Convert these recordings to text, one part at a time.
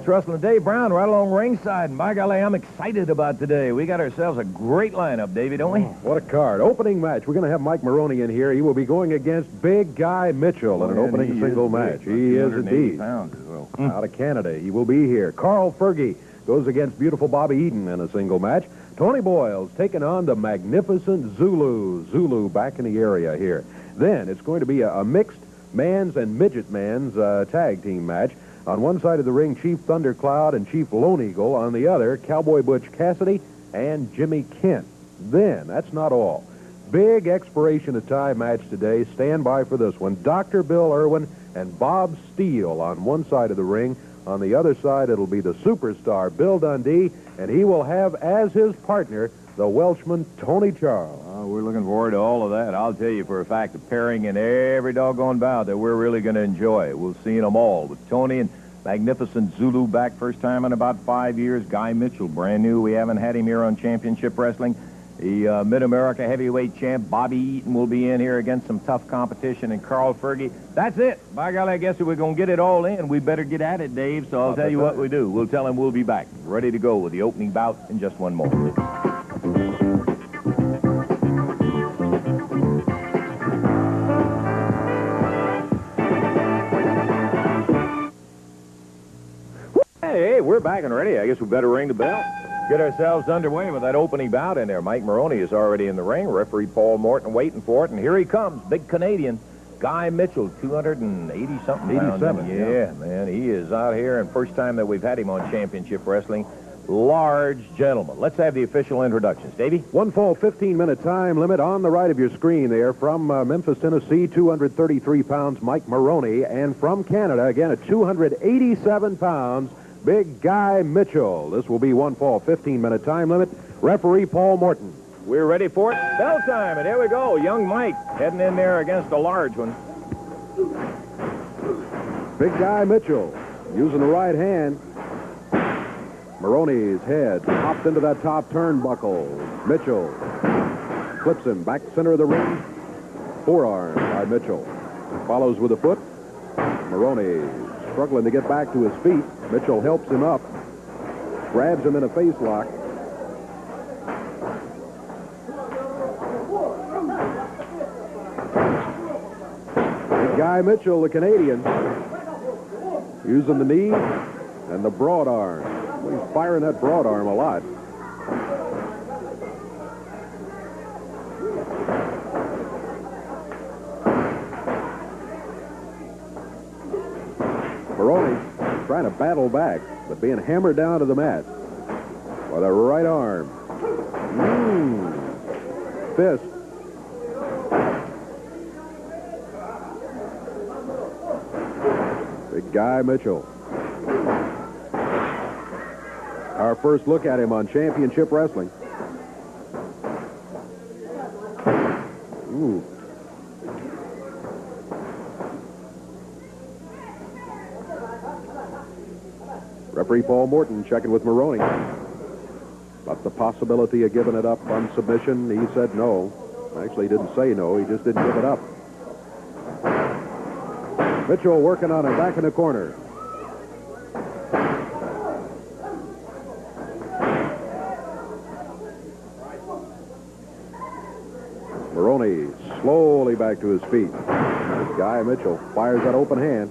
Memphis Wrestling. Dave Brown right along ringside. And by golly, I'm excited about today. We got ourselves a great lineup, Davey, don't we? What a card. Opening match. We're going to have Mike Maroney in here. He will be going against Big Guy Mitchell in an opening single match. He is indeed. Pounds as well. Out of Canada. He will be here. Carl Fergie goes against beautiful Bobby Eaton in a single match. Tony Boyle's taking on the magnificent Zulu. Zulu back in the area here. Then it's going to be a mixed man's and midget man's tag team match. On one side of the ring, Chief Thundercloud and Chief Lone Eagle. On the other, Cowboy Butch Cassidy and Jimmy Kent. Then, that's not all. Big expiration of time match today. Stand by for this one. Dr. Bill Irwin and Bob Steele on one side of the ring. On the other side, it'll be the superstar, Bill Dundee, and he will have as his partner the Welshman, Tony Charles. We're looking forward to all of that. I'll tell you for a fact, a pairing in every doggone bout that we're really going to enjoy. We'll see them all with Tony and magnificent Zulu back first time in about 5 years. Guy Mitchell, brand new. We haven't had him here on Championship Wrestling. The Mid-America heavyweight champ, Bobby Eaton, will be in here against some tough competition, and Carl Fergie. That's it. By golly, I guess if we're going to get it all in, we better get at it, Dave. So I'll tell you what we do. We'll tell him we'll be back, ready to go with the opening bout in just one moment. Hey, we're back and ready. I guess we better ring the bell. Get ourselves underway with that opening bout in there. Mike Maroney is already in the ring. Referee Paul Morton waiting for it. And here he comes, big Canadian, Guy Mitchell, 280-something pounds. 87. Yeah, man, he is out here. And first time that we've had him on Championship Wrestling. Large gentleman. Let's have the official introductions. Davey? One fall, 15-minute time limit on the right of your screen there. From Memphis, Tennessee, 233 pounds, Mike Maroney. And from Canada, again, at 287 pounds, Big Guy Mitchell. This will be one fall, 15-minute time limit. Referee Paul Morton. We're ready for it. Bell time, and here we go. Young Mike heading in there against a large one. Big Guy Mitchell using the right hand. Maroney's head popped into that top turnbuckle. Mitchell flips him back center of the ring. Forearm by Mitchell. Follows with a foot. Maroney struggling to get back to his feet. Mitchell helps him up. Grabs him in a face lock. Big Guy Mitchell, the Canadian, using the knee and the broad arm. Well, he's firing that broad arm a lot. Maroney trying to battle back, but being hammered down to the mat with a right arm. Fist. Big Guy Mitchell. Our first look at him on Championship Wrestling. Referee Paul Morton checking with Maroney. About the possibility of giving it up on submission. He said no. Actually, he didn't say no. He just didn't give it up. Mitchell working on him back in the corner. Maroney slowly back to his feet. Guy Mitchell fires that open hand.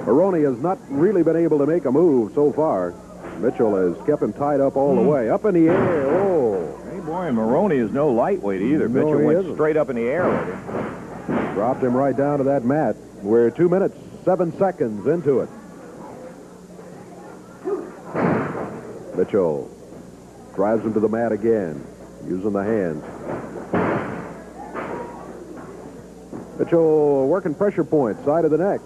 Maroney has not really been able to make a move so far. Mitchell has kept him tied up all the way. Up in the air. Oh. Hey, boy, and Maroney is no lightweight either. No, Mitchell went isn't. straight up in the air with him. Dropped him right down to that mat. We're 2 minutes, 7 seconds into it. Mitchell drives him to the mat again, using the hands. Mitchell working pressure point, side of the neck.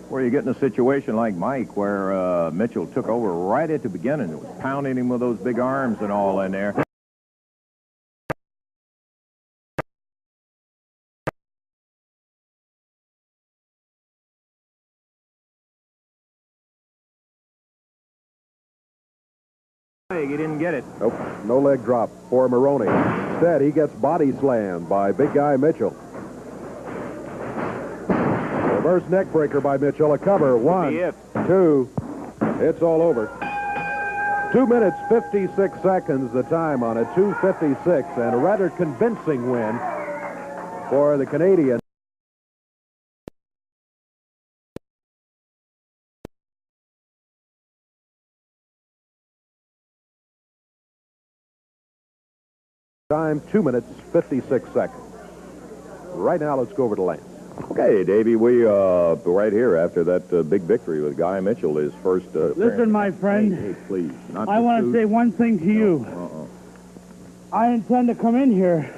Where you get in a situation like Mike, where Mitchell took over right at the beginning. It was pounding him with those big arms and all in there. He didn't get it. Nope, no leg drop for Maroney. Instead, he gets body slammed by Big Guy Mitchell. Reverse neck breaker by Mitchell. A cover. 1, 2. It's all over. 2 minutes, 56 seconds, the time on it. 2:56, and a rather convincing win for the Canadian. Time, 2 minutes, 56 seconds. Right now, let's go over to Lance. Okay, Davey, we right here after that big victory with Guy Mitchell, his first. Listen, my friend. Hey, please. Not I want to say one thing to you. I intend to come in here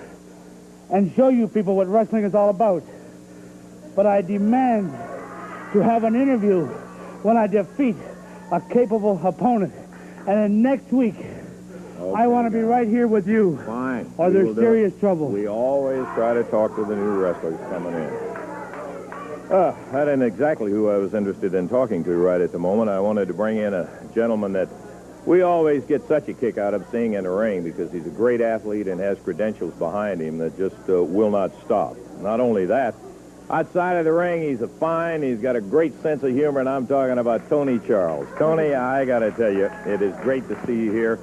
and show you people what wrestling is all about. But I demand to have an interview when I defeat a capable opponent. And then next week, I want to be right here with you. Fine. Or there's serious trouble. We always try to talk to the new wrestlers coming in. That isn't exactly who I was interested in talking to right at the moment. I wanted to bring in a gentleman that we always get such a kick out of seeing in the ring because he's a great athlete and has credentials behind him that just will not stop. Not only that, outside of the ring, he's he's got a great sense of humor, and I'm talking about Tony Charles. Tony, I got to tell you, it is great to see you here.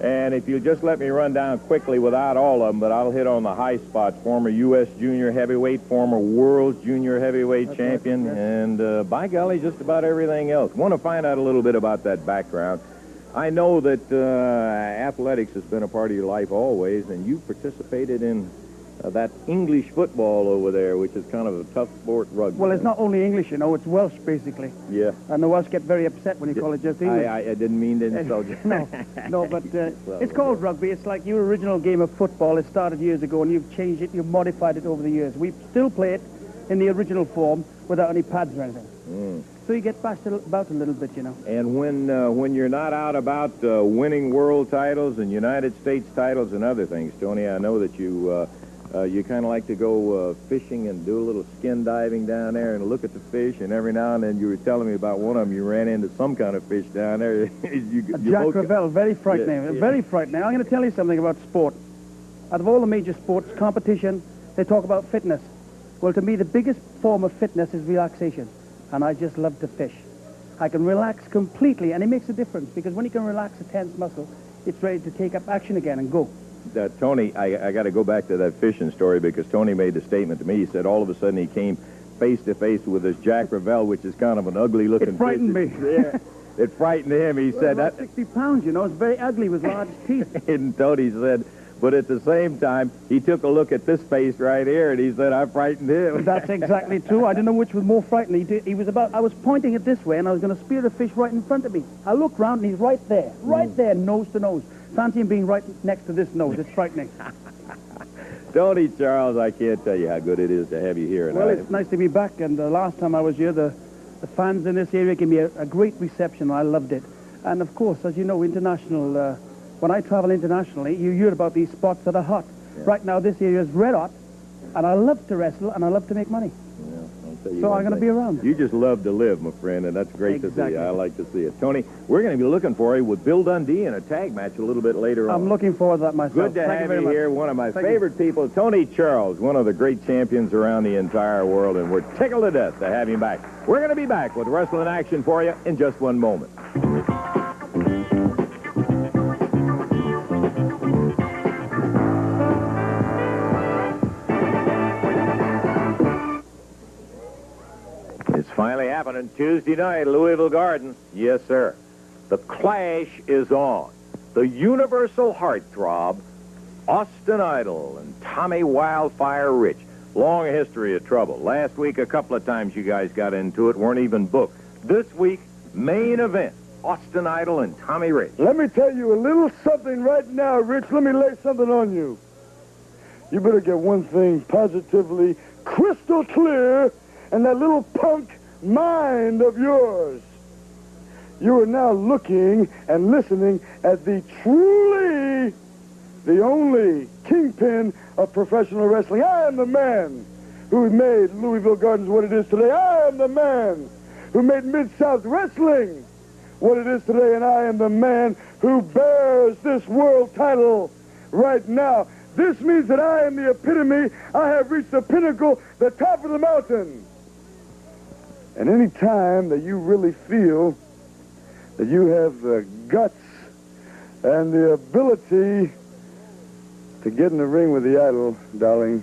And if you just let me run down quickly without all of them, but I'll hit on the high spots. Former U.S. junior heavyweight, former world junior heavyweight champion, and by golly, just about everything else. Want to find out a little bit about that background. I know that athletics has been a part of your life always, and you participated in that English football over there, which is kind of a tough sport, rugby. Well, it's not only English, you know, it's Welsh, basically. Yeah. And the Welsh get very upset when you call it just English. I didn't mean to insult you. No, but it's called rugby. It's like your original game of football. It started years ago, and you've changed it, you've modified it over the years. We still play it in the original form without any pads or anything. So you get bashed about a little bit, you know. And when you're not out about winning world titles and United States titles and other things, Tony, I know that you kind of like to go fishing and do a little skin diving down there and look at the fish, and every now and then you were telling me about one of them. You ran into some kind of fish down there. Jack Ravel, very frightening. Yeah. Very frightening. I'm going to tell you something about sport. Out of all the major sports, competition, they talk about fitness. Well, to me, the biggest form of fitness is relaxation, and I just love to fish. I can relax completely, and it makes a difference, because when you can relax a tense muscle, it's ready to take up action again and go. Tony, I got to go back to that fishing story, because Tony made the statement to me. He said all of a sudden he came face to face with this Jack Ravel, which is kind of an ugly-looking fish. It frightened me. Yeah, it frightened him. He said that 60 pounds, you know, it's very ugly with large teeth. And Tony said, but at the same time, he took a look at this face right here, and he said, I frightened him. That's exactly true. I didn't know which was more frightening. I was pointing it this way, and I was going to spear the fish right in front of me. I looked round, and he's right there, nose to nose. Fancy him being right next to this nose. It's frightening. Tony Charles, I can't tell you how good it is to have you here. Well, it's nice to be back, and the last time I was here, the fans in this area gave me a great reception. I loved it. And, of course, as you know, international, when I travel internationally, you hear about these spots that are hot. Yeah. Right now, this area is red hot, and I love to wrestle, and I love to make money. Yeah, so I'm going to be around. You just love to live, my friend, and that's great to see. I like to see it. Tony, we're going to be looking for you with Bill Dundee in a tag match a little bit later on. I'm looking forward to that myself. Good to have you here. One of my favorite people, Tony Charles, one of the great champions around the entire world, and we're tickled to death to have him back. We're going to be back with wrestling action for you in just one moment. Finally happening Tuesday night, Louisville Gardens. Yes, sir. The Clash is on. The Universal Heartthrob, Austin Idol, and Tommy Wildfire Rich. Long history of trouble. Last week, a couple of times you guys got into it, weren't even booked. This week, main event, Austin Idol and Tommy Rich. Let me tell you a little something right now, Rich. Let me lay something on you. You better get one thing positively crystal clear, and that little punk mind of yours. You are now looking and listening at the truly, the only kingpin of professional wrestling. I am the man who made Louisville Gardens what it is today. I am the man who made Mid-South Wrestling what it is today, and I am the man who bears this world title right now. This means that I am the epitome. I have reached the pinnacle, the top of the mountain. And any time that you really feel that you have the guts and the ability to get in the ring with the idol, darling,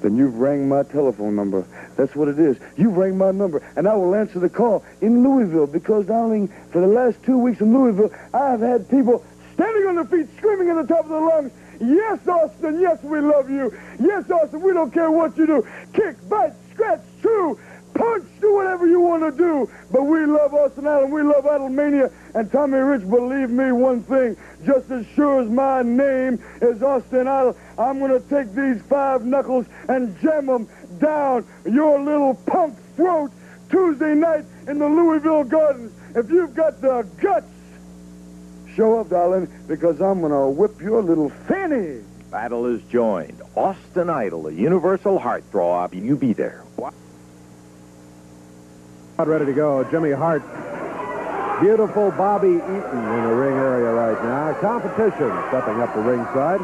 then you've rang my telephone number. That's what it is. You've rang my number, and I will answer the call in Louisville because, darling, for the last 2 weeks in Louisville, I've had people standing on their feet screaming at the top of their lungs, yes, Austin, yes, we love you. Yes, Austin, we don't care what you do. Kick, bite, scratch, chew, punch, do whatever you want to do. But we love Austin Idol. We love Idolmania. And Tommy Rich, believe me one thing, just as sure as my name is Austin Idol, I'm going to take these 5 knuckles and jam them down your little punk throat Tuesday night in the Louisville Gardens. If you've got the guts, show up, darling, because I'm going to whip your little fanny. Battle is joined. Austin Idol, the universal heartthrob. You be there. Ready to go. Jimmy Hart. Beautiful Bobby Eaton in the ring area right now. Competition stepping up the ringside.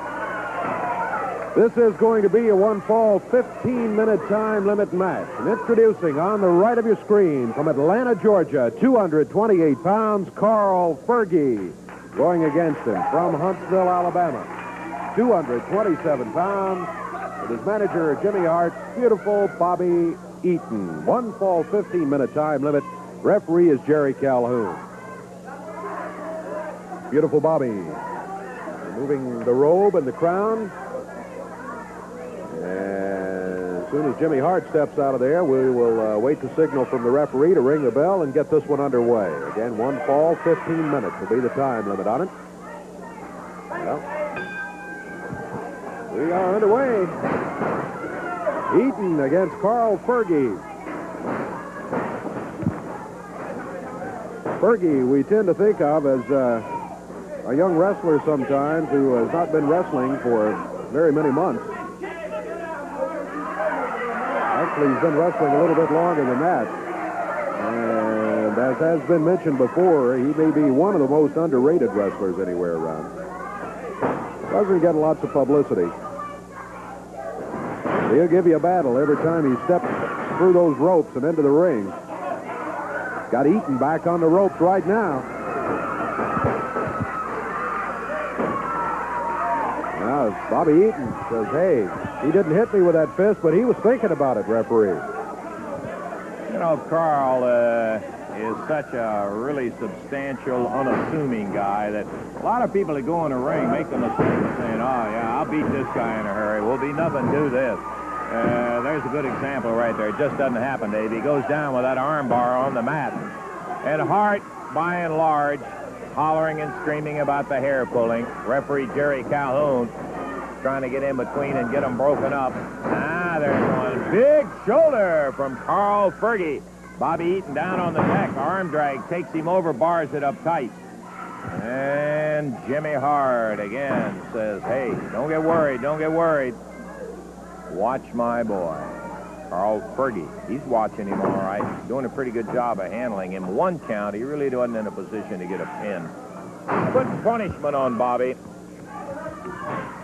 This is going to be a one-fall, 15-minute time limit match. And introducing on the right of your screen from Atlanta, Georgia, 228 pounds, Carl Fergie. Going against him from Huntsville, Alabama, 227 pounds, with his manager, Jimmy Hart, beautiful Bobby Eaton. One fall, 15-minute time limit. Referee is Jerry Calhoun. Beautiful Bobby. Removing the robe and the crown. And as soon as Jimmy Hart steps out of there, we will wait the signal from the referee to ring the bell and get this one underway. Again, one fall, 15 minutes will be the time limit on it. Well, we are underway. Eaton against Carl Fergie. Fergie, we tend to think of as a young wrestler sometimes who has not been wrestling for very many months. Actually, he's been wrestling a little bit longer than that. And as has been mentioned before, he may be one of the most underrated wrestlers anywhere around. Doesn't get lots of publicity. He'll give you a battle every time he steps through those ropes and into the ring. Got Eaton back on the ropes right now. Now, Bobby Eaton says, hey, he didn't hit me with that fist, but he was thinking about it, referee. You know, Carl is such a really substantial, unassuming guy that a lot of people that go in the ring make the mistake of saying, oh, yeah, I'll beat this guy in a hurry. We'll be nothing, do this. There's a good example right there. It just doesn't happen, Dave. He goes down with that arm bar on the mat. And Hart, by and large, hollering and screaming about the hair pulling. Referee Jerry Calhoun trying to get in between and get them broken up. Ah, there's one big shoulder from Carl Fergie. Bobby Eaton down on the deck. Arm drag takes him over, bars it up tight. And Jimmy Hart again says, hey, don't get worried, don't get worried. Watch my boy, Carl Fergie. He's watching him all right. He's doing a pretty good job of handling him. One count, he really wasn't in a position to get a pin. Good punishment on Bobby.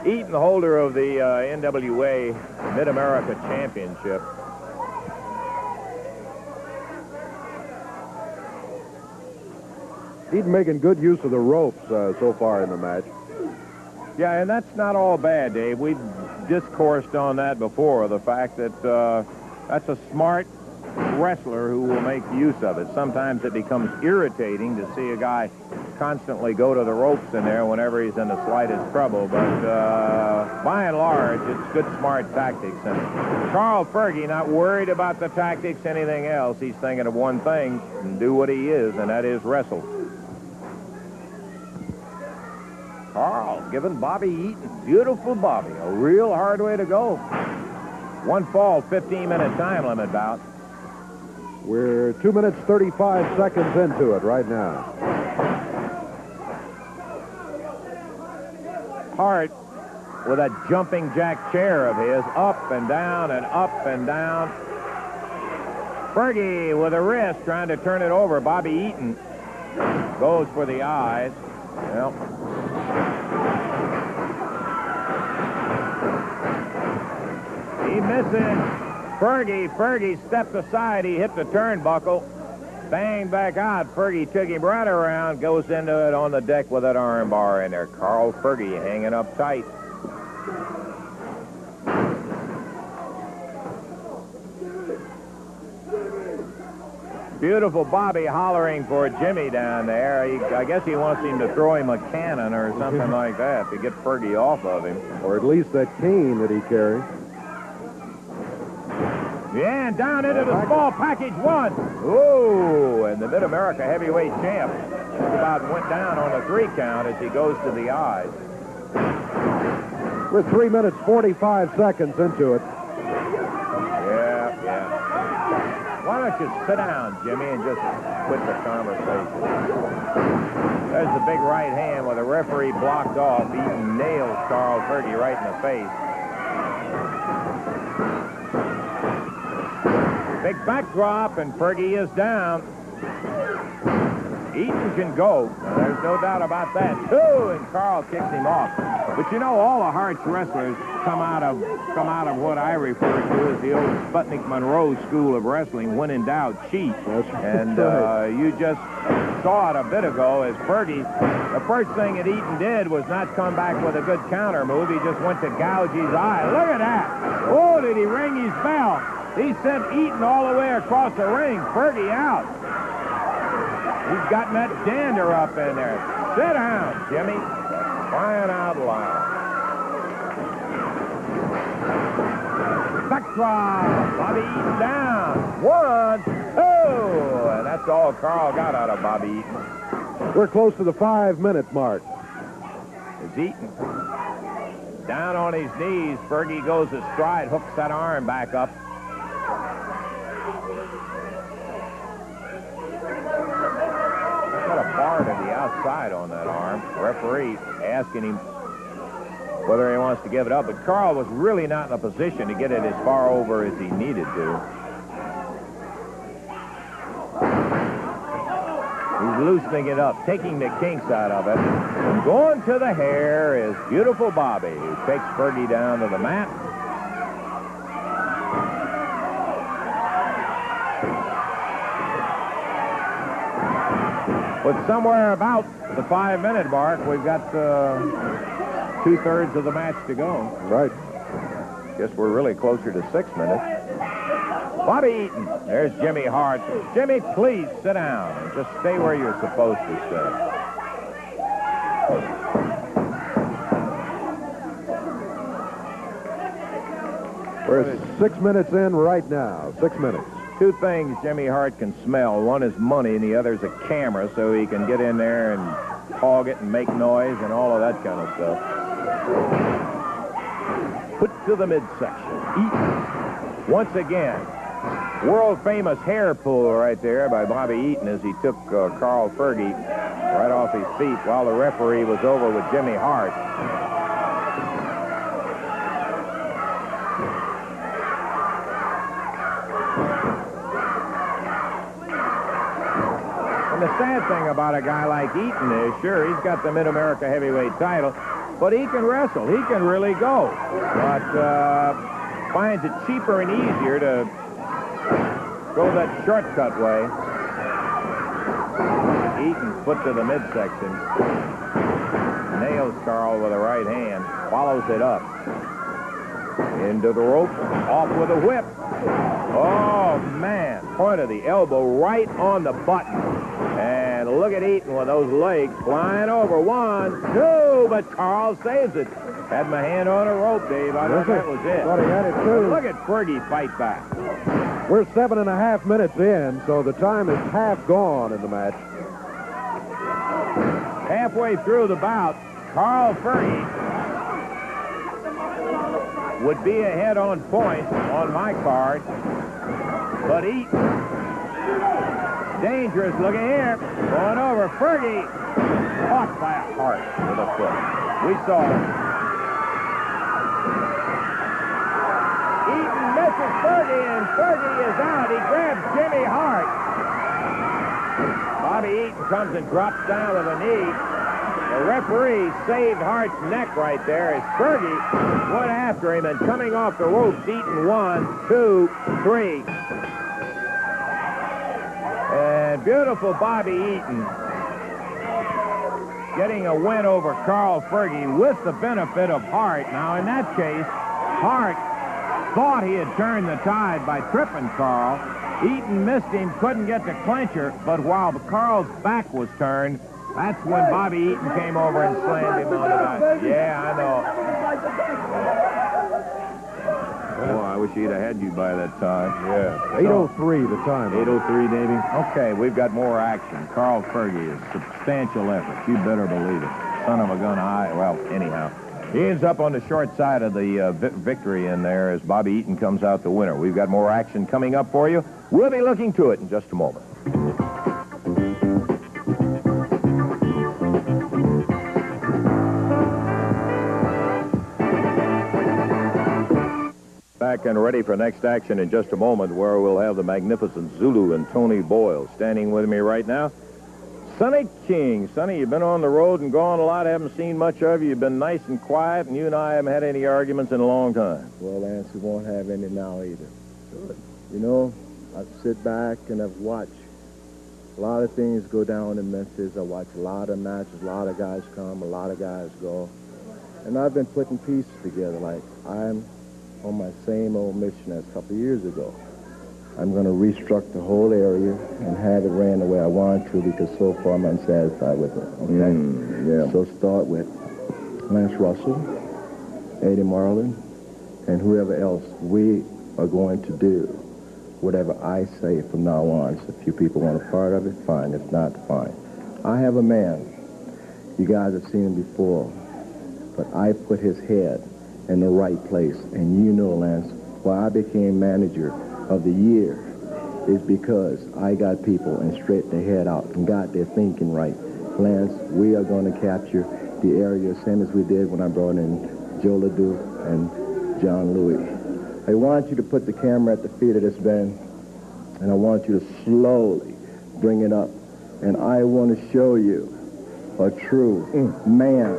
Eaton, the holder of the NWA Mid-America Championship. Eaton making good use of the ropes so far in the match. Yeah, and that's not all bad, Dave. We've discoursed on that before, the fact that that's a smart wrestler who will make use of it. Sometimes it becomes irritating to see a guy constantly go to the ropes in there whenever he's in the slightest trouble, but by and large, it's good, smart tactics. And Carl Fergie, not worried about the tactics, anything else. He's thinking of one thing, and do what he is, and that is wrestle. Carl giving Bobby Eaton, beautiful Bobby, a real hard way to go. One fall, 15-minute time limit bout. We're 2 minutes, 35 seconds into it right now. Hart with a jumping jack chair of his, up and down and up and down. Fergie with a wrist trying to turn it over. Bobby Eaton goes for the eyes. Well, he misses. Fergie stepped aside. He hit the turnbuckle. Banged back out. Fergie took him right around. Goes into it on the deck with that arm bar in there. Carl Fergie hanging up tight. Beautiful Bobby hollering for Jimmy down there. I guess he wants him to throw him a cannon or something like that to get Fergie off of him. Or at least that cane that he carries. Yeah, and down into the small package one. Whoa, and the Mid-America heavyweight champ just about went down on a 3 count as he goes to the eyes. We're 3 minutes, 45 seconds into it. Yeah. Why don't you sit down, Jimmy, and just quit the conversation? There's the big right hand with the referee blocked off. Eaton nails Carl Fergie right in the face. Big backdrop, and Fergie is down. Eaton can go. There's no doubt about that. And Carl kicks him off. But you know, all the Hart's wrestlers come out of what I refer to as the old Sputnik Monroe school of wrestling. When in doubt, cheat. And you just saw it a bit ago as Fergie, the first thing that Eaton did was not come back with a good counter move. He just went to gouge his eye. Look at that. Oh, did he ring his bell? He sent Eaton all the way across the ring. Fergie out. He's gotten that dander up in there. Sit down, Jimmy. Crying out loud. Backdrop. Bobby Eaton down. 1, 2. And that's all Carl got out of Bobby Eaton. We're close to the 5-minute mark. It's Eaton. Down on his knees. Fergie goes astride, hooks that arm back up. Got a bar to the outside on that arm. Referee asking him whether he wants to give it up, but Carl was really not in a position to get it as far over as he needed to. He's loosening it up, taking the kinks out of it. And going to the hair is beautiful Bobby, who takes Fergie down to the mat. But somewhere about the 5-minute mark, we've got 2/3 of the match to go. Right. Guess we're really closer to 6 minutes. Bobby Eaton. There's Jimmy Hart. Jimmy, please sit down and just stay where you're supposed to stay. We're 6 minutes in right now. 6 minutes. 2 things Jimmy Hart can smell. One is money, and the other is a camera, so he can get in there and hog it and make noise and all of that kind of stuff. Put to the midsection. Eaton. Once again, world-famous hair pull right there by Bobby Eaton as he took Carl Fergie right off his feet while the referee was over with Jimmy Hart. And the sad thing about a guy like Eaton is, sure, he's got the Mid-America heavyweight title, but he can wrestle. He can really go. But finds it cheaper and easier to go that shortcut way. Eaton foot to the midsection. Nails Carl with a right hand. Follows it up. Into the rope. Off with a whip. Oh, man. Point of the elbow right on the button. And look at Eaton with those legs flying over. 1, 2, but Carl saves it. Had my hand on a rope, Dave. I thought that was it. Thought he had it, too. Look at Fergie fight back. We're 7.5 minutes in, so the time is half gone in the match. Halfway through the bout, Carl Fergie would be ahead on points on my card, but Eaton, dangerous looking here, going over. Fergie caught by a Hart with a foot. We saw it. Eaton misses Fergie, and Fergie is out. He grabs Jimmy Hart. Bobby Eaton comes and drops down to the knee. The The referee saved Hart's neck right there as Fergie went after him, and coming off the ropes, Eaton 1, 2, 3. And beautiful Bobby Eaton getting a win over Carl Fergie with the benefit of Hart. Now, in that case, Hart thought he had turned the tide by tripping Carl. Eaton missed him, couldn't get the clincher, but while Carl's back was turned, that's when Bobby Eaton came over and slammed him on the back. Yeah, I know. Oh, I wish he'd have had you by that time. Yeah. 8:03 the time. 8:03, Davey. Okay, we've got more action. Carl Fergie is substantial effort. You better believe it. Son of a gun high. Well, anyhow. He ends up on the short side of the victory in there as Bobby Eaton comes out the winner. We've got more action coming up for you. We'll be looking to it in just a moment. Back and ready for next action in just a moment, where we'll have the magnificent Zulu and Tony Boyle standing with me right now. Sonny King. Sonny, you've been on the road and gone a lot. I haven't seen much of you. You've been nice and quiet, and you and I haven't had any arguments in a long time. Well, Lance, we won't have any now either. You know, I sit back and I've watched a lot of things go down in Memphis. I watch a lot of matches, a lot of guys come, a lot of guys go. And I've been putting pieces together. Like, I'm on my same old mission as a couple of years ago. I'm going to restructure the whole area and have it ran the way I want to, because so far I'm unsatisfied with it. Okay? Yeah. So start with Lance Russell, Eddie Marlin, and whoever else. We are going to do whatever I say from now on. So if you people want a part of it, fine. If not, fine. I have a man. You guys have seen him before, but I put his head in the right place. And you know, Lance, why I became manager of the year is because I got people and straightened their head out and got their thinking right. Lance, we are going to capture the area same as we did when I brought in Joe LeDuc and John Louis. I want you to put the camera at the feet of this man, and I want you to slowly bring it up. And I want to show you a true man.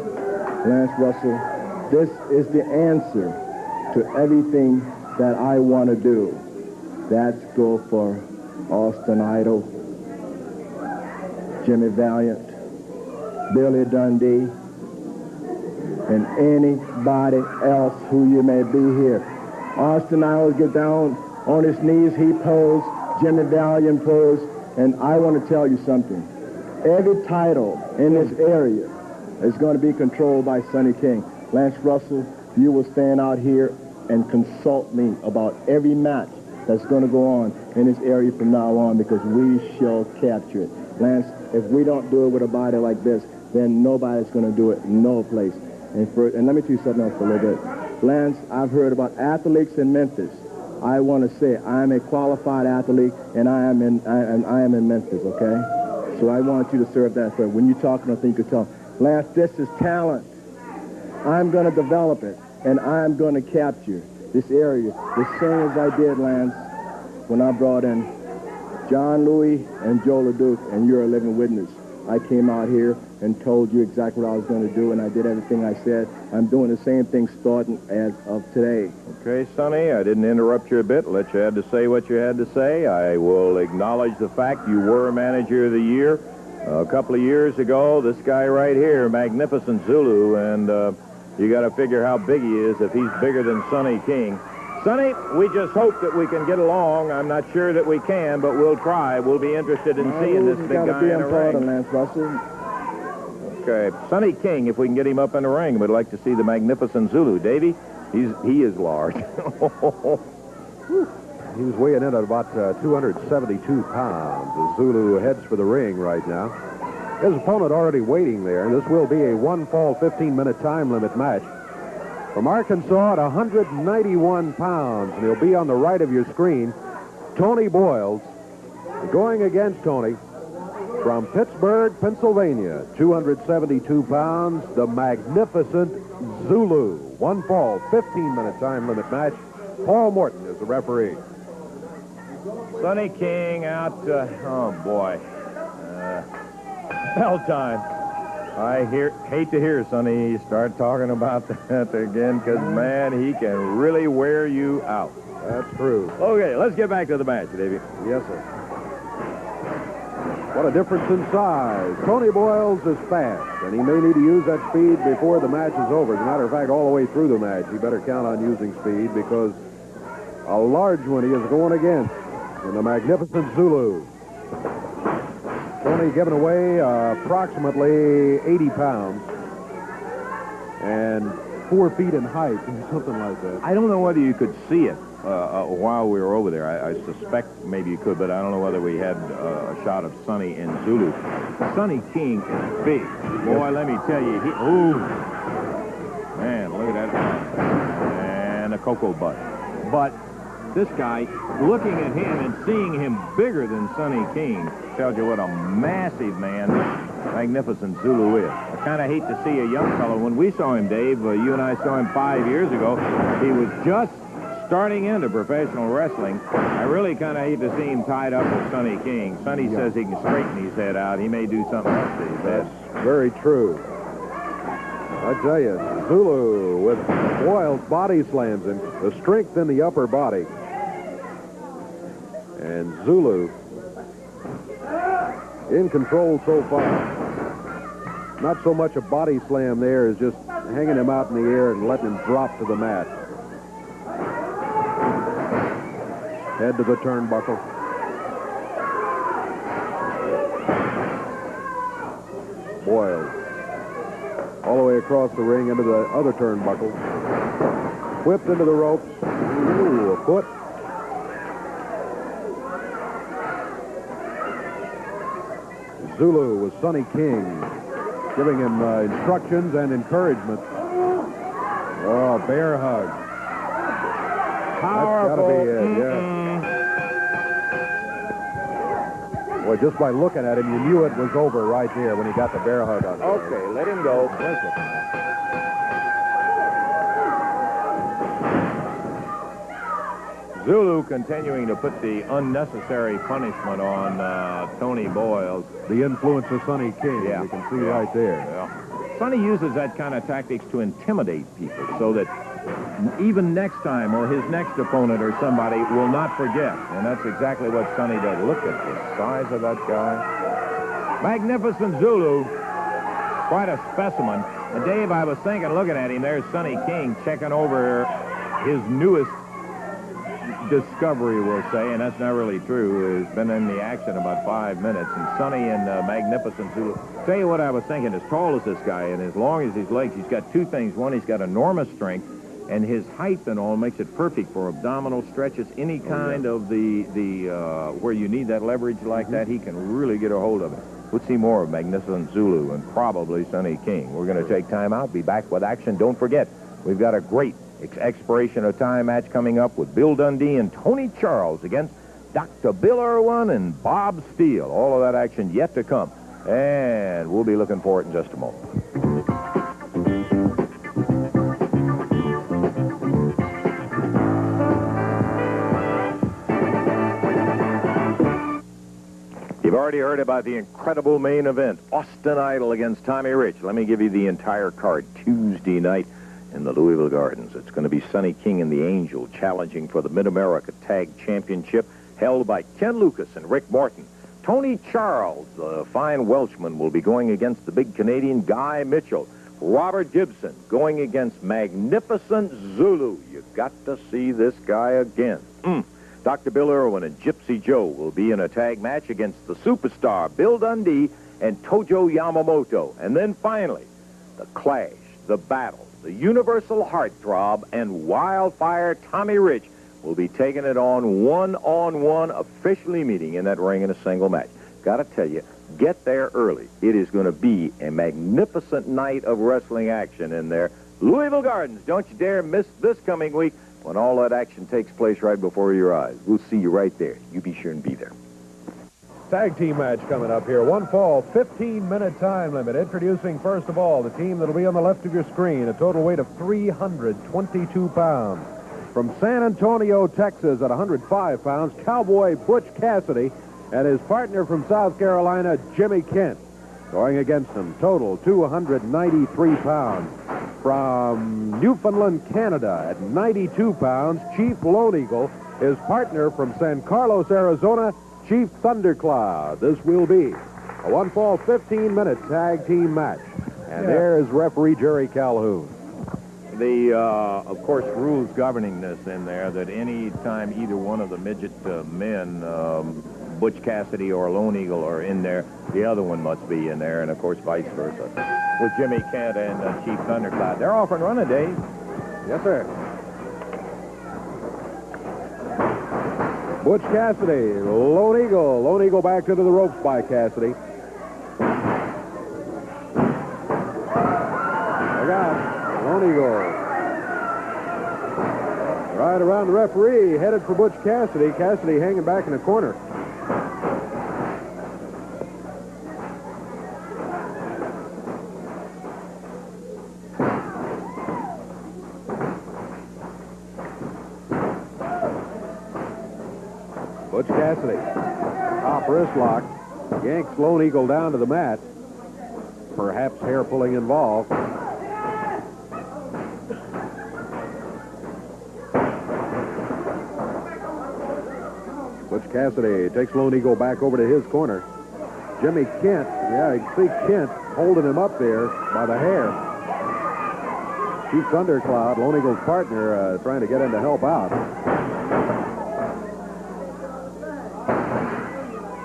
Lance Russell, this is the answer to everything that I want to do. That's go for Austin Idol, Jimmy Valiant, Billy Dundee, and anybody else who you may be here. Austin Idol get down on his knees, he posed, Jimmy Valiant posed, and I want to tell you something. Every title in this area is going to be controlled by Sonny King. Lance Russell, you will stand out here and consult me about every match that's going to go on in this area from now on, because we shall capture it. Lance, if we don't do it with a body like this, then nobody's going to do it no place. And let me tell you something else for a little bit. Lance, I've heard about athletes in Memphis. I want to say I'm a qualified athlete, and I am in Memphis, okay? So I want you to serve that for when you're talking, I think you can tell. Lance, this is talent. I'm going to develop it, and I'm going to capture this area the same as I did, Lance, when I brought in John Louis and Joe LeDuc, and you're a living witness. I came out here and told you exactly what I was going to do, and I did everything I said. I'm doing the same thing starting as of today. Okay, Sonny, I didn't interrupt you a bit. Let you had to say what you had to say. I will acknowledge the fact you were manager of the year a couple of years ago. This guy right here, Magnificent Zulu, and you got to figure how big he is if he's bigger than Sonny King. Sonny, we just hope that we can get along. I'm not sure that we can, but we'll try. We'll be interested in seeing this big guy in the ring. Lance Russell. Okay, Sonny King, if we can get him up in the ring, we'd like to see the Magnificent Zulu. Davey, he is large. He was weighing in at about 272 pounds. The Zulu heads for the ring right now. His opponent already waiting there. This will be a one-fall, 15-minute time limit match. From Arkansas at 191 pounds, and he'll be on the right of your screen, Tony Boyles, going against Tony from Pittsburgh, Pennsylvania, 272 pounds, the Magnificent Zulu. One fall, 15-minute time limit match. Paul Morton is the referee. Sonny King out, oh boy. Bell time. I hate to hear Sonny start talking about that again, because, man, he can really wear you out. That's true. Okay, let's get back to the match, Davey. Yes, sir. What a difference in size. Tony Boyles is fast, and he may need to use that speed before the match is over. As a matter of fact, all the way through the match, he better count on using speed, because a large one he is going against in the Magnificent Zulu. Tony giving away approximately 80 pounds and 4 feet in height, something like that. I don't know whether you could see it while we were over there. I suspect maybe you could, but I don't know whether we had a shot of Sonny in Zulu. Sonny King is big. Boy, let me tell you, man, look at that. And a cocoa butt. But this guy, looking at him and seeing him bigger than Sonny King, tells you what a massive man Magnificent Zulu is. I kind of hate to see a young fellow. When we saw him, Dave, you and I saw him 5 years ago, he was just starting into professional wrestling. I really kind of hate to see him tied up with Sonny King. Sonny says he can straighten his head out. He may do something else to his head. That's very true. I tell you, Zulu with Boyle's body slams and the strength in the upper body. And Zulu in control so far. Not so much a body slam there as just hanging him out in the air and letting him drop to the mat. Head to the turnbuckle. Boyle. All the way across the ring into the other turnbuckle. Whipped into the ropes. Ooh, a foot. Zulu with Sonny King, giving him instructions and encouragement. Oh, bear hug. Powerful. That's gotta be it, yeah. Boy, just by looking at him, you knew it was over right there when he got the bear hug on. Okay, let him go. Zulu continuing to put the unnecessary punishment on Tony Boyles. The influence of Sonny King, you can see right there. Yeah. Sonny uses that kind of tactics to intimidate people so that even next time or his next opponent or somebody will not forget. And that's exactly what Sonny does. Look at the size of that guy. Magnificent Zulu. Quite a specimen. And Dave, I was thinking, looking at him, there's Sonny King checking over his newest discovery, we'll say, and that's not really true. He's been in the action about 5 minutes, and Sonny and Magnificent Zulu. Tell you what I was thinking, as tall as this guy and as long as his legs, he's got two things. One, he's got enormous strength, and his height and all makes it perfect for abdominal stretches, any kind of the where you need that leverage like that, he can really get a hold of it. We'll see more of Magnificent Zulu and probably Sonny King. We're going to take time out, be back with action. Don't forget, we've got a great expiration of time match coming up with Bill Dundee and Tony Charles against Dr. Bill Irwin and Bob Steele. All of that action yet to come. And we'll be looking for it in just a moment. You've already heard about the incredible main event, Austin Idol against Tommy Rich. Let me give you the entire card. Tuesday night in the Louisville Gardens. It's going to be Sonny King and the Angel challenging for the Mid-America Tag Championship held by Ken Lucas and Rick Morton. Tony Charles, the fine Welshman, will be going against the big Canadian Guy Mitchell. Robert Gibson going against Magnificent Zulu. You got to see this guy again. Dr. Bill Irwin and Gypsy Joe will be in a tag match against the superstar Bill Dundee and Tojo Yamamoto. And then finally, the clash, the battle, the Universal Heartthrob and Wildfire Tommy Rich will be taking it on one-on-one, officially meeting in that ring in a single match. Got to tell you, get there early. It is going to be a magnificent night of wrestling action in there. Louisville Gardens, don't you dare miss this coming week when all that action takes place right before your eyes. We'll see you right there. You be sure and be there. Tag team match coming up here. One fall, 15-minute time limit. Introducing, first of all, the team that'll be on the left of your screen, a total weight of 322 pounds. From San Antonio, Texas, at 105 pounds, Cowboy Butch Cassidy and his partner from South Carolina, Jimmy Kent. Going against him, total 293 pounds. From Newfoundland, Canada, at 92 pounds, Chief Lone Eagle. His partner from San Carlos, Arizona, Chief Thundercloud. This will be a one-fall, 15-minute tag team match. And there is referee Jerry Calhoun. The, of course, rules governing this in there that any time either one of the midget men, Butch Cassidy or Lone Eagle, are in there, the other one must be in there, and, of course, vice versa. With Jimmy Kent and Chief Thundercloud. They're off and running, Dave. Yes, sir. Butch Cassidy, Lone Eagle. Lone Eagle back into the ropes by Cassidy. Look out, Lone Eagle. Right around the referee, headed for Butch Cassidy. Cassidy hanging back in the corner. Butch Cassidy, top wrist lock, yanks Lone Eagle down to the mat. Perhaps hair pulling involved. Butch Cassidy takes Lone Eagle back over to his corner. Jimmy Kent, yeah, you can see Kent holding him up there by the hair. Chief Thundercloud, Lone Eagle's partner, trying to get him to help out.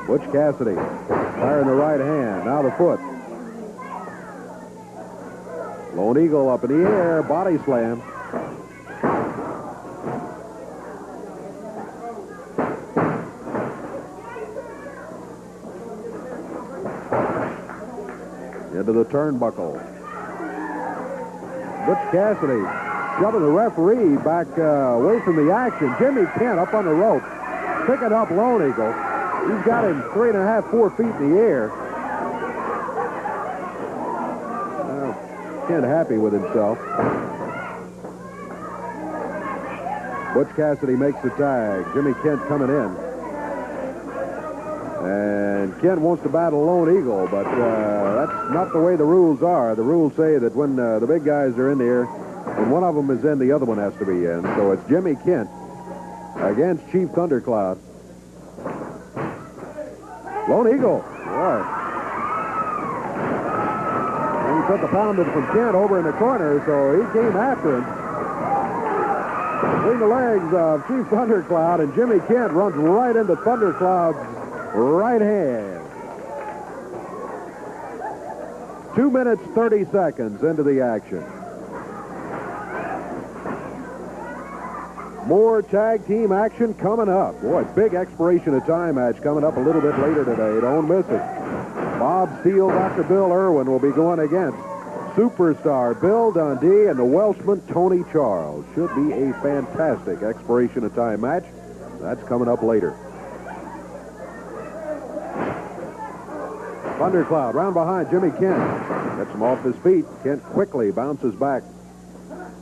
Butch Cassidy firing the right hand, now the foot. Lone Eagle up in the air, body slam. Into the turnbuckle. Butch Cassidy shoving the referee back away from the action. Jimmy Kent up on the rope, picking up Lone Eagle. He's got him 3.5, 4 feet in the air. Kent happy with himself. Butch Cassidy makes the tag. Jimmy Kent coming in. And Kent wants to battle Lone Eagle, but that's not the way the rules are. The rules say that when the big guys are in there, when one of them is in, the other one has to be in. So it's Jimmy Kent against Chief Thundercloud. Lone Eagle. Boy. And he took a pounding from Kent over in the corner, so he came after him. Between the legs of Chief Thundercloud, and Jimmy Kent runs right into Thundercloud's right hand. 2 minutes, 30 seconds into the action. More tag team action coming up. Boy, big expiration of time match coming up a little bit later today. Don't miss it. Bob Steele, Dr. Bill Irwin will be going against superstar Bill Dundee and the Welshman Tony Charles. Should be a fantastic expiration of time match. That's coming up later. Thundercloud round behind Jimmy Kent. Gets him off his feet. Kent quickly bounces back.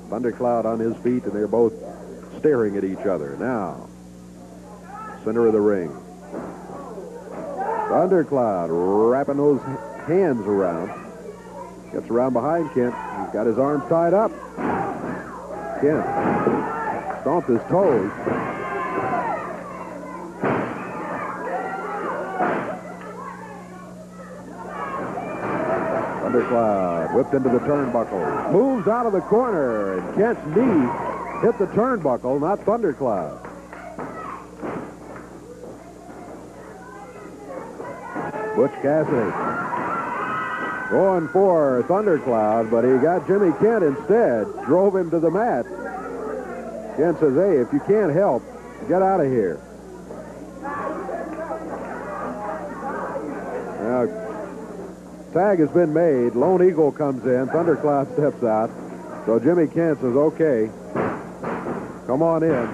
Thundercloud on his feet, and they're both staring at each other. Now, center of the ring. Thundercloud wrapping those hands around. Gets around behind Kent. He's got his arms tied up. Kent stomped his toes. Thundercloud whipped into the turnbuckle. Moves out of the corner, and Kent's knee hit the turnbuckle, not Thundercloud. Butch Cassidy going for Thundercloud, but he got Jimmy Kent instead. Drove him to the mat. Kent says, hey, if you can't help, get out of here. Now, tag has been made. Lone Eagle comes in. Thundercloud steps out. So Jimmy Kent says, okay, come on in.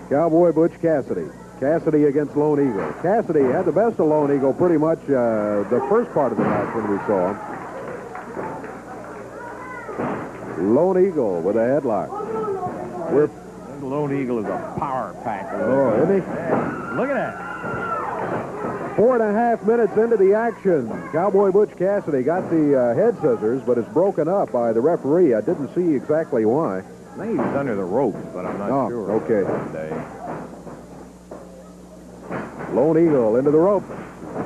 Cowboy Butch Cassidy. Cassidy against Lone Eagle. Cassidy had the best of Lone Eagle pretty much the first part of the match when we saw him. Lone Eagle with a headlock. Lone Eagle is a power packer. Oh, isn't he? Yeah. Look at that. 4.5 minutes into the action. Cowboy Butch Cassidy got the head scissors, but it's broken up by the referee. I didn't see exactly why. I think he was under the ropes, but I'm not sure. Okay. Today. Lone Eagle into the rope.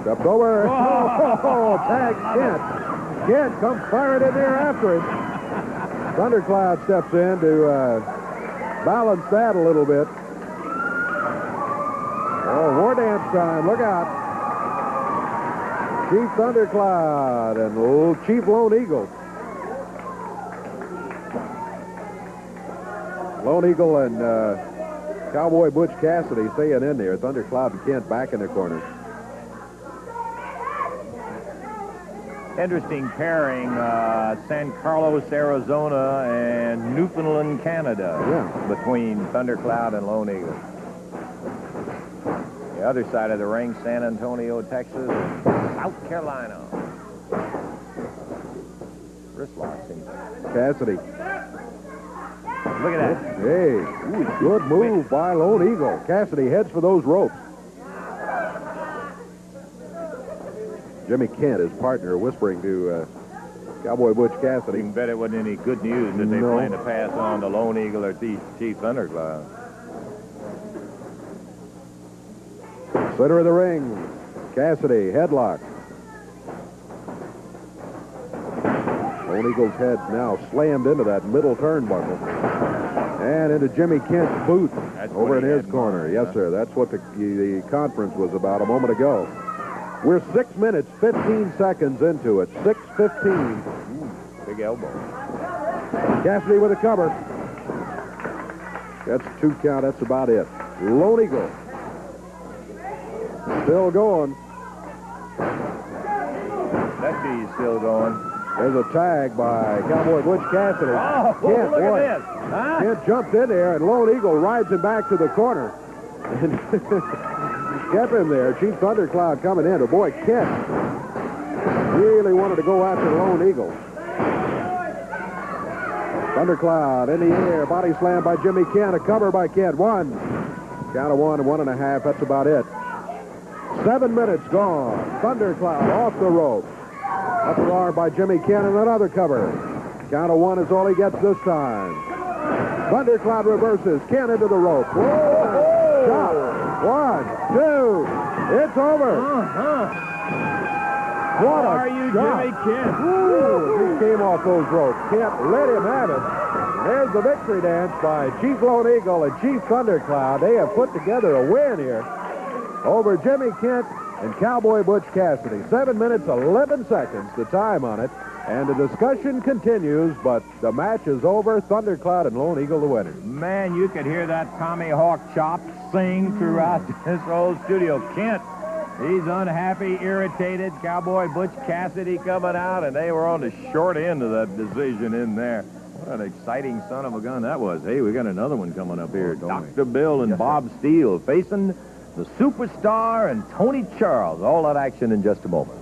Stepped over. Oh, tag Kent. Kent comes firing in there after him. Thundercloud steps in to balance that a little bit. Oh, war dance time. Look out. Chief Thundercloud and Chief Lone Eagle. Lone Eagle and Cowboy Butch Cassidy staying in there. Thundercloud and Kent back in the corner. Interesting pairing, San Carlos, Arizona, and Newfoundland, Canada, between Thundercloud and Lone Eagle. The other side of the ring, San Antonio, Texas, and South Carolina. Wrist locks him. Cassidy. Look at that. Hey, good move by Lone Eagle. Cassidy heads for those ropes. Jimmy Kent, his partner, whispering to Cowboy Butch Cassidy. You can bet it wasn't any good news that they plan to pass on to Lone Eagle or Chief Thundercloud. Center of the ring, Cassidy, headlock. Lone Eagle's head now slammed into that middle turnbuckle. And into Jimmy Kent's boot over in his corner. Yes, sir. That's what the conference was about a moment ago. We're 6 minutes, 15 seconds into it. 6:15. Big elbow. Cassidy with a cover. That's 2 count. That's about it. Lone Eagle. Still going. That B's still going. There's a tag by Cowboy Butch Cassidy. Oh, Kent, look boy. at this. Huh? Kent jumped in there, and Lone Eagle rides him back to the corner. And kept him there. Chief Thundercloud coming in. But boy, Kent really wanted to go after Lone Eagle. Thundercloud in the air. Body slam by Jimmy Kent. A cover by Kent. 1. Count of 1 and 1.5. That's about it. 7 minutes gone. Thundercloud off the rope. Upper arm by Jimmy Kent and another cover. Count of 1 is all he gets this time. Thundercloud reverses. Kent into the rope. Whoa! Shot. 1, 2. It's over. What How are you, shot. Jimmy Kent? Ooh, he came off those ropes. Kent let him have it. There's the victory dance by Chief Lone Eagle and Chief Thundercloud. They have put together a win here over Jimmy Kent and Cowboy Butch Cassidy. 7 minutes, 11 seconds, the time on it. And the discussion continues, but the match is over. Thundercloud and Lone Eagle the winners. Man, you could hear that Tommy Hawk chop sing throughout this whole studio. Kent, he's unhappy, irritated. Cowboy Butch Cassidy coming out, and they were on the short end of that decision in there. What an exciting son of a gun that was. Hey, we got another one coming up here. Dr. Bill and Bob Steele facing the Superstar and Tony Charles. All that action in just a moment.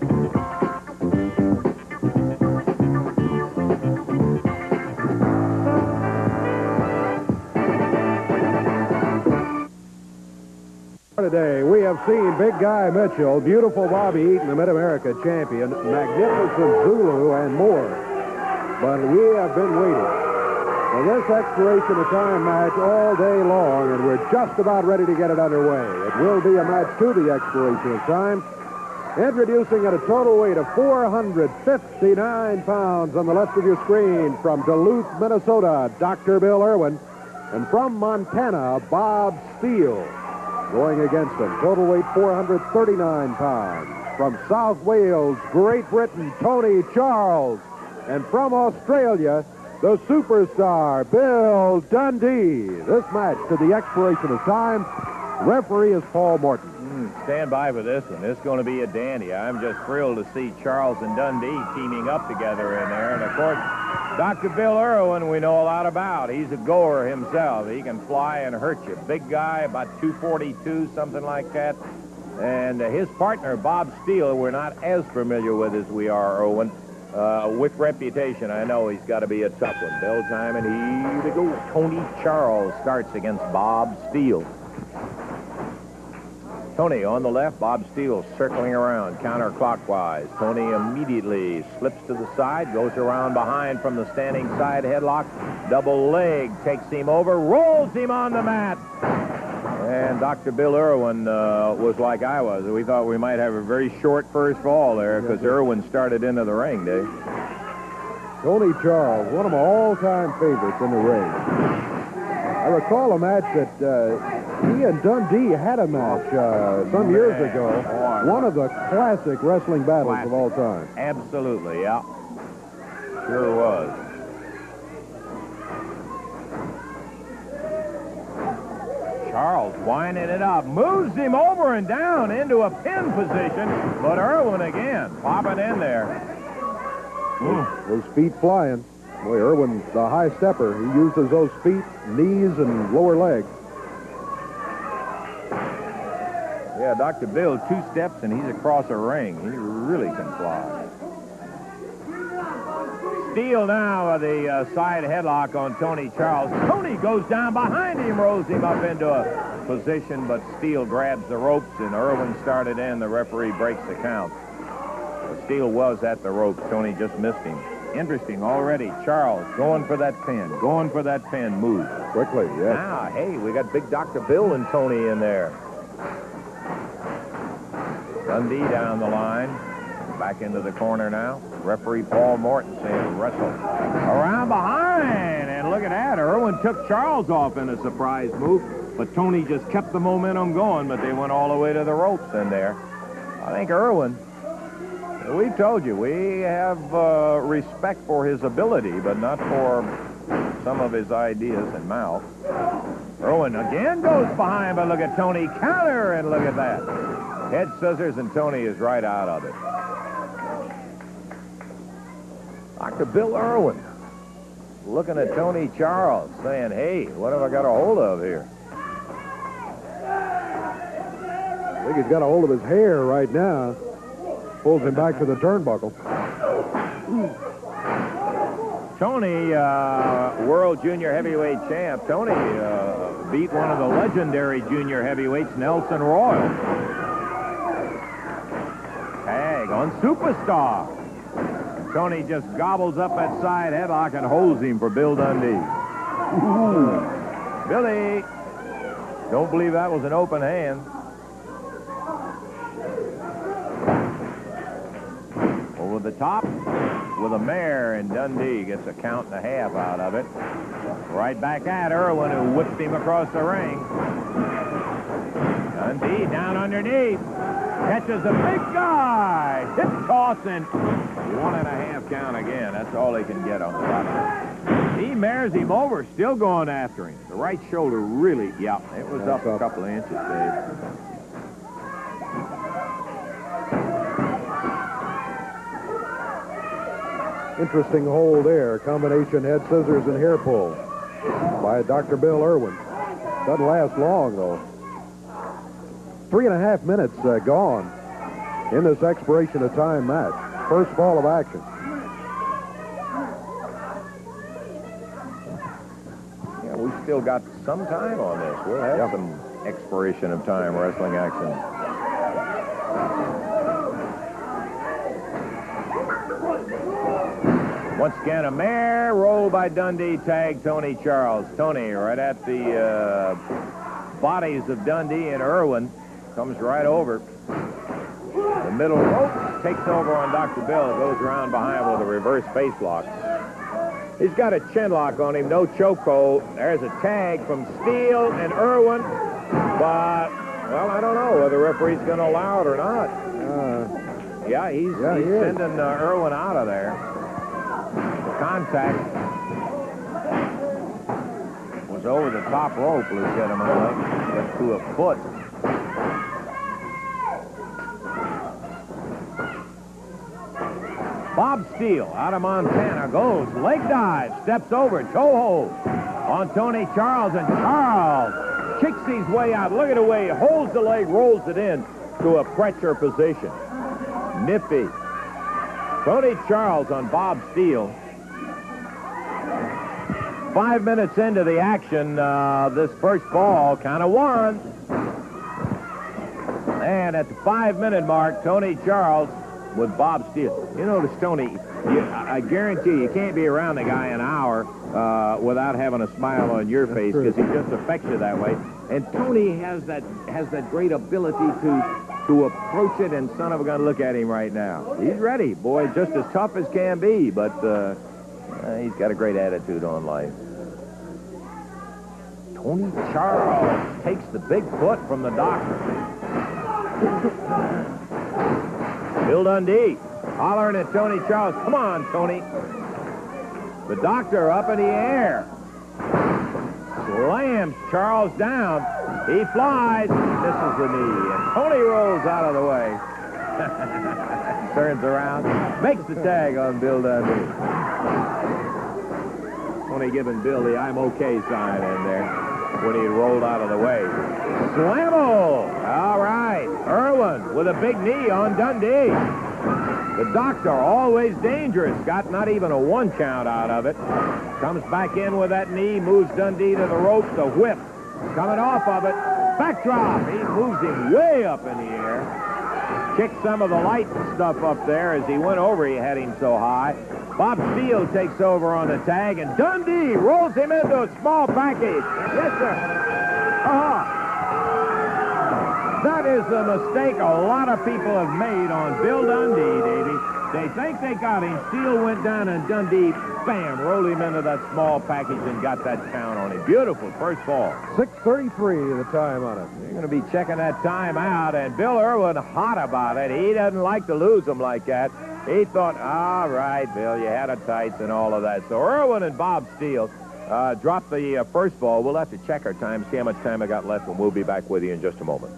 Today, we have seen Big Guy Mitchell, Beautiful Bobby Eaton, the Mid-America champion, Magnificent Zulu, and more. But we have been waiting for this expiration of time match all day long, and we're just about ready to get it underway. It will be a match to the expiration of time. Introducing at a total weight of 459 pounds on the left of your screen from Duluth, Minnesota, Dr. Bill Irwin, and from Montana, Bob Steele. Going against him, total weight 439 pounds. From South Wales, Great Britain, Tony Charles. And from Australia, the Superstar, Bill Dundee. This match to the expiration of time. Referee is Paul Morton. Stand by for this one. It's going to be a dandy. I'm just thrilled to see Charles and Dundee teaming up together in there. And, of course, Dr. Bill Irwin, we know a lot about. He's a goer himself. He can fly and hurt you. Big guy, about 242, something like that. And his partner, Bob Steele, we're not as familiar with as we are, Irwin. With reputation, I know he's got to be a tough one. Bell time, and here we go. Tony Charles starts against Bob Steele. Tony on the left, Bob Steele circling around counterclockwise. Tony immediately slips to the side, goes around behind from the standing side headlock. Double leg takes him over, rolls him on the mat. And Dr. Bill Irwin was like I was. We thought we might have a very short first fall there because Irwin started into the ring, Dave. Tony Charles, one of my all-time favorites in the ring. I recall a match that he and Dundee had a match some years ago. One of the classic wrestling battles of all time. Absolutely, yeah. Sure was. Charles winding it up, moves him over and down into a pin position, but Irwin again popping in there. Those feet flying. Boy, Irwin's the high stepper. He uses those feet, knees, and lower legs. Yeah, Dr. Bill, 2 steps and he's across a ring. He really can fly. Steele now with the side headlock on Tony Charles. Tony goes down behind him, rolls him up into a position, but Steele grabs the ropes and Irwin started in. The referee breaks the count. Steele was at the ropes. Tony just missed him. Interesting already. Charles going for that pin. Going for that pin move. Quickly, yeah. Now, hey, we got big Dr. Bill and Tony in there. Dundee down the line. Back into the corner now. Referee Paul Morton saying wrestle. Around behind. And look at that. Irwin took Charles off in a surprise move. But Tony just kept the momentum going. But they went all the way to the ropes in there. I think Irwin... We told you, we have respect for his ability, but not for some of his ideas and mouth. Irwin again goes behind, but look at Tony counter, and look at that. Head scissors, and Tony is right out of it. Dr. Bill Irwin looking at Tony Charles, saying, hey, what have I got a hold of here? I think he's got a hold of his hair right now. Pulls him back to the turnbuckle. Tony, world junior heavyweight champ. Tony beat one of the legendary junior heavyweights, Nelson Royal. Tag on Superstar. Tony just gobbles up that side headlock and holds him for Bill Dundee. Billy. Don't believe that was an open hand. Over the top with a mare, and Dundee gets a count and a half out of it. Right back at Irwin, who whipped him across the ring. Dundee down underneath. Catches the big guy. Hip toss and 1.5 count again. That's all he can get on the bottom. He mares him over, still going after him. The right shoulder really, yeah, it was up a couple of inches, Dave. Interesting hold there. Combination head scissors and hair pull by Dr. Bill Irwin. Doesn't last long, though. 3.5 minutes gone in this expiration of time match. First fall of action. Yeah, we still got some time on this. We'll have some expiration of time wrestling action. Once again, a mare roll by Dundee, tag Tony Charles. Tony right at the bodies of Dundee and Irwin. Comes right over. The middle rope takes over on Dr. Bill. It goes around behind with a reverse face lock. He's got a chin lock on him, no chokehold. There's a tag from Steele and Irwin. But, well, I don't know whether the referee's going to allow it or not. Yeah, he's sending Irwin out of there. Contact was over the top rope, legitimately. Gets to a foot. Bob Steele out of Montana goes, leg dive, steps over, toe hold on Tony Charles, and Charles kicks his way out. Look at the way he holds the leg, rolls it in to a pressure position. Nifty. Tony Charles on Bob Steele. 5 minutes into the action, this first ball kind of won. And at the 5-minute mark, Tony Charles with Bob Steele. You notice, Tony, I guarantee you can't be around the guy an hour without having a smile on your face, because he just affects you that way. And Tony has that great ability to approach it, and son of a gun, look at him right now. He's ready, boy, just as tough as can be, but he's got a great attitude on life. Tony Charles takes the big foot from the doctor. Bill Dundee hollering at Tony Charles. Come on, Tony. The doctor up in the air. Slams Charles down. He flies, misses the knee, and Tony rolls out of the way. Turns around, makes the tag on Bill Dundee. Tony giving Bill the I'm okay sign in there when he rolled out of the way. Slammo! All right, Irwin with a big knee on Dundee. The doctor, always dangerous, got not even a 1 count out of it. Comes back in with that knee, moves Dundee to the rope, the whip. Coming off of it, backdrop. He moves him way up in the air. Kicked some of the light stuff up there as he went over. He had him so high. Bob Steele takes over on the tag, and Dundee rolls him into a small package. Yes, sir. That is the mistake a lot of people have made on Bill Dundee, Davey. They think they got him. Steele went down, and Dundee, bam, rolled him into that small package and got that count on him. Beautiful first fall. 6:33 the time on it. You're going to be checking that time out, and Bill Irwin hot about it. He doesn't like to lose them like that. He thought, all right, Bill, you had a tights and all of that. So Irwin and Bob Steele dropped the first ball. We'll have to check our time, see how much time I got left, and we'll be back with you in just a moment.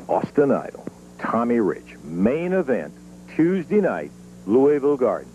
Austin Idol, Tommy Rich, main event, Tuesday night, Louisville Gardens.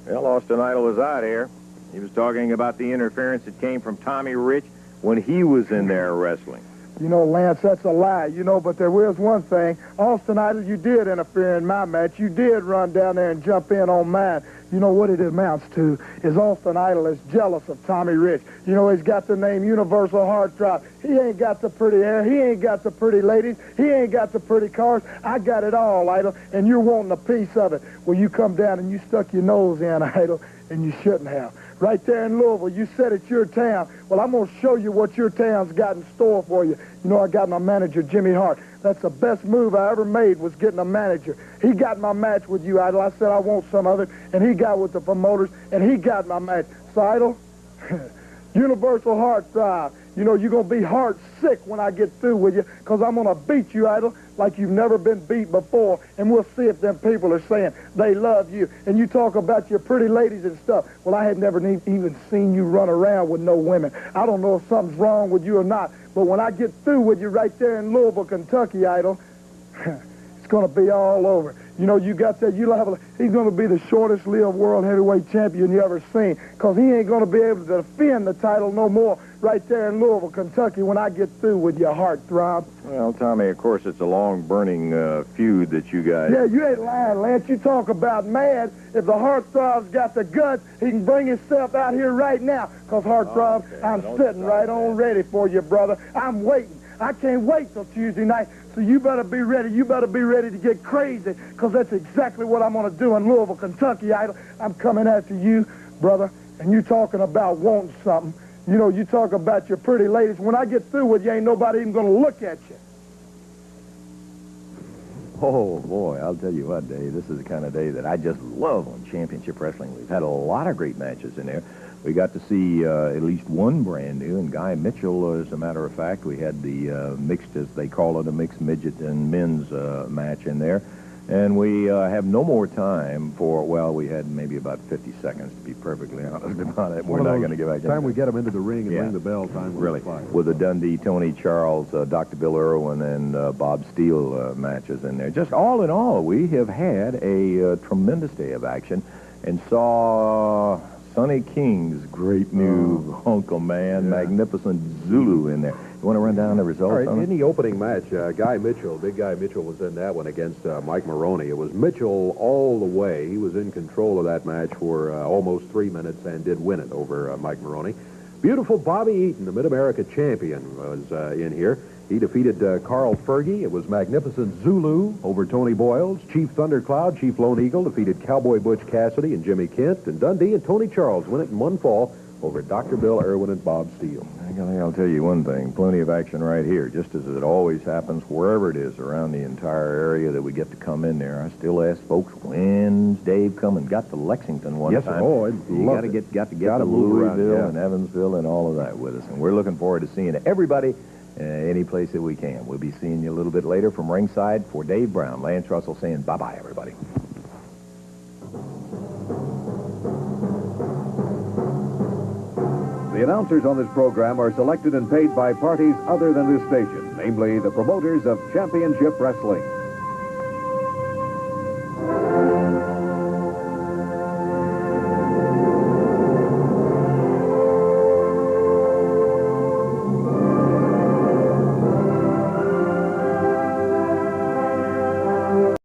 Well, Austin Idol was out here. He was talking about the interference that came from Tommy Rich when he was in there wrestling. You know, Lance, that's a lie, you know, but there was one thing. Austin Idol, you did interfere in my match. You did run down there and jump in on mine. You know, what it amounts to is Austin Idol is jealous of Tommy Rich. You know, he's got the name Universal Heartthrob. He ain't got the pretty hair. He ain't got the pretty ladies. He ain't got the pretty cars. I got it all, Idol, and you're wanting a piece of it. Well, you come down and you stuck your nose in, Idol, and you shouldn't have. Right there in Louisville, you said it's your town. Well, I'm going to show you what your town's got in store for you. You know, I got my manager, Jimmy Hart. That's the best move I ever made, was getting a manager. He got my match with you, Idol. I said I want some of it, and he got with the promoters, and he got my match. So, Idol, Universal Heartthrob. You know, you're going to be heart sick when I get through with you, because I'm going to beat you, Idol, like you've never been beat before, and we'll see if them people are saying they love you. And you talk about your pretty ladies and stuff. Well, I had never even seen you run around with no women. I don't know if something's wrong with you or not, but when I get through with you right there in Louisville, Kentucky, Idol, it's going to be all over. You know, you got that. He's going to be the shortest-lived world heavyweight champion you ever seen, because he ain't going to be able to defend the title no more right there in Louisville, Kentucky, when I get through with your heartthrob. Well, Tommy, of course, it's a long-burning feud that you guys... Yeah, you ain't lying, Lance. You talk about mad. If the Heartthrob's got the guts, he can bring himself out here right now, because Heartthrob, okay, I'm sitting right on ready for you, brother. I'm waiting. I can't wait till Tuesday night, so you better be ready. You better be ready to get crazy, because that's exactly what I'm going to do in Louisville, Kentucky, Idol. I'm coming after you, brother, and you talking about wanting something. You know, you talk about your pretty ladies. When I get through with you, ain't nobody even going to look at you. Oh, boy, I'll tell you what, Dave, this is the kind of day that I just love on Championship Wrestling. We've had a lot of great matches in there. We got to see at least one brand new, and Guy Mitchell, as a matter of fact. We had the mixed, as they call it, a mixed midget and men's match in there. And we have no more time for, well, we had maybe about 50 seconds, to be perfectly honest about it. We're not going to get back in. Time we get them into the ring and ring the bell, time will really fly. With the Dundee, Tony Charles, Dr. Bill Irwin, and Bob Steele matches in there. Just all in all, we have had a tremendous day of action and saw Sonny King's great new hunk of man, Magnificent Zulu in there. You want to run down the results? All right, on it? in the opening match, Guy Mitchell, big Guy Mitchell, was in that one against Mike Maroney. It was Mitchell all the way. He was in control of that match for almost 3 minutes and did win it over Mike Maroney. Beautiful Bobby Eaton, the Mid-America champion, was in here. He defeated Carl Fergie. It was Magnificent Zulu over Tony Boyles. Chief Thundercloud, Chief Lone Eagle defeated Cowboy Butch Cassidy and Jimmy Kent. And Dundee and Tony Charles win it in one fall over Dr. Bill Irwin and Bob Steele. I'll tell you one thing. Plenty of action right here, just as it always happens wherever it is around the entire area that we get to come in there. I still ask folks, when's Dave coming? Got to Lexington one Yes, time. oh, I You love got to it. get to Gotta move around, Louisville yeah. and Evansville and all of that with us. And we're looking forward to seeing everybody any place that we can. We'll be seeing you a little bit later from ringside. For Dave Brown, Lance Russell saying bye-bye, everybody. The announcers on this program are selected and paid by parties other than this station, namely the promoters of Championship Wrestling.